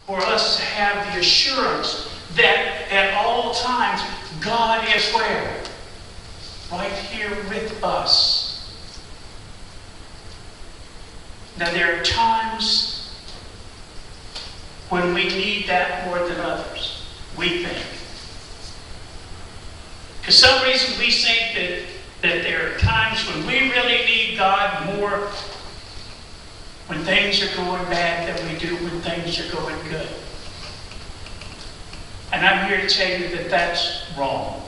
for us to have the assurance that at all times God is where? Right here with us. Now there are times when we need that more than others, we think. For some reason we think that there are times when we really need God more when things are going bad than we do when things are going good. And I'm here to tell you that that's wrong.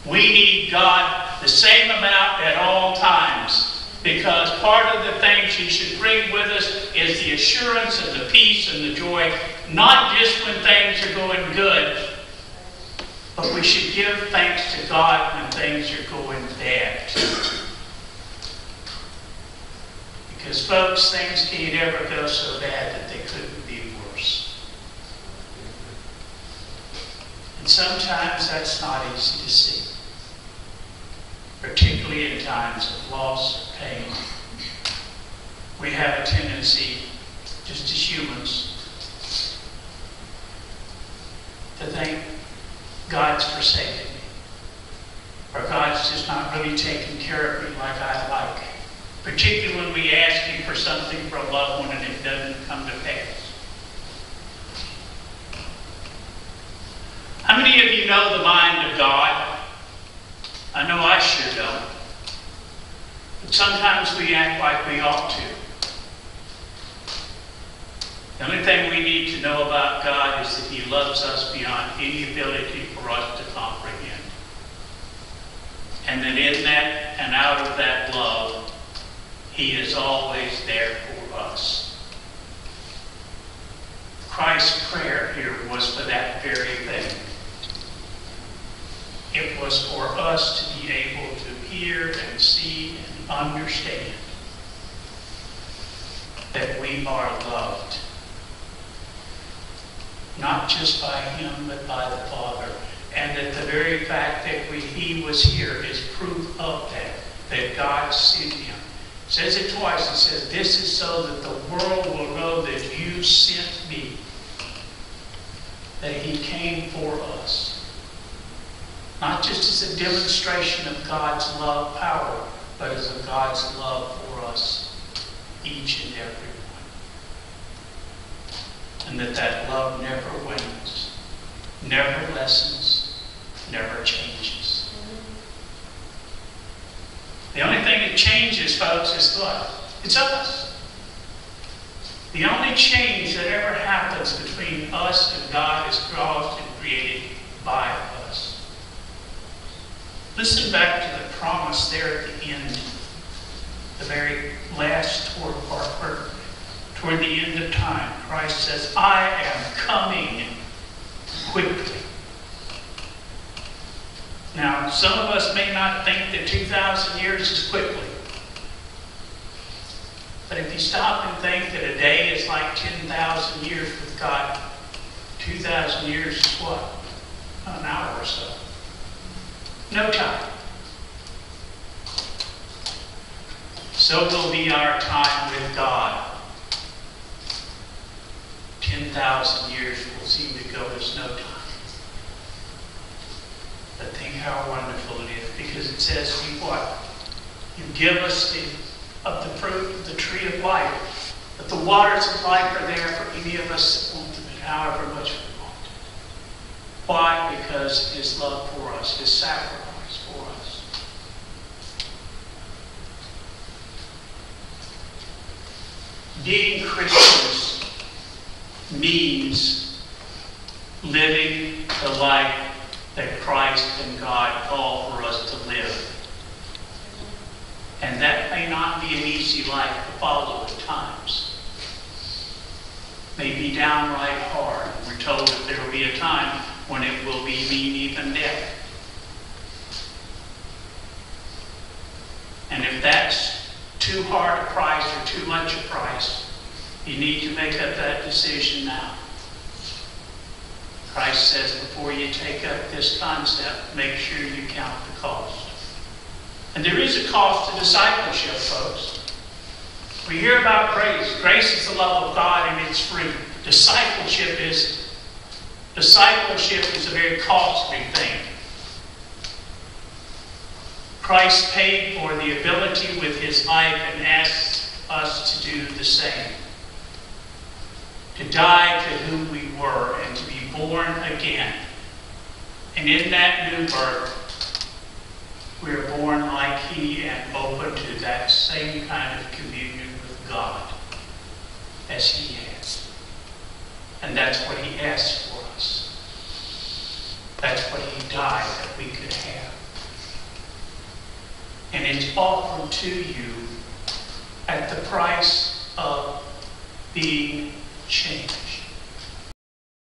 We need God the same amount at all times, because part of the things He should bring with us is the assurance and the peace and the joy, not just when things are going good, but we should give thanks to God when things are going bad. Because, folks, things can't ever go so bad that they couldn't be worse. And sometimes that's not easy to see, particularly in times of loss or pain. We have a tendency, just as humans, to think God's forsaken me, or God's just not really taking care of me like I'd like. Particularly when we ask Him for something for a loved one and it doesn't come to pass. How many of you know the mind of God? I know I sure don't. But sometimes we act like we ought to. The only thing we need to know about God is that He loves us beyond any ability for us to comprehend. And that in that and out of that love, He is always there for us. Christ's prayer here was for that very thing. It was for us to be able to hear and see and understand that we are loved. Not just by Him, but by the Father. And that the very fact that He was here is proof of that God sent Him. It says it twice. It says, this is so that the world will know that you sent me. That He came for us. Not just as a demonstration of God's love power, but as a God's love for us, each and every one. And that love never wanes, never lessens, never changes. The only thing that changes, folks, is what? It's us. The only change that ever happens between us and God is caused and created by us. Listen back to the promise there at the end, the very last part, toward the end of time. Christ says, I am coming quickly. Now, some of us may not think that 2,000 years is quickly. But if you stop and think that a day is like 10,000 years with God, 2,000 years is what? An hour or so. No time. So will be our time with God. 10,000 years will seem to go as no time. But think how wonderful it is, because it says, you what? You give us of the fruit of the tree of life. But the waters of life are there for any of us that want them, and however much we want. Why? Because of His love for us, His sacrifice for us. Being Christians means living the life that Christ and God call for us to live. And that may not be an easy life to follow at times. May be downright hard. We're told that there will be a time when it will be mean even death. And if that's too hard a price or too much a price, you need to make up that decision now. Christ says, before you take up this concept, make sure you count the cost. And there is a cost to discipleship, folks. We hear about grace. Grace is the love of God and it's free. Discipleship discipleship is a very costly thing. Christ paid for the ability with his life and asks us to do the same. To die to who we were and to be born again. And in that new birth, we are born like he and open to that same kind of communion with God as he has. And that's what he asks for us. That's what he died that we could have. And it's offered to you at the price of being changed.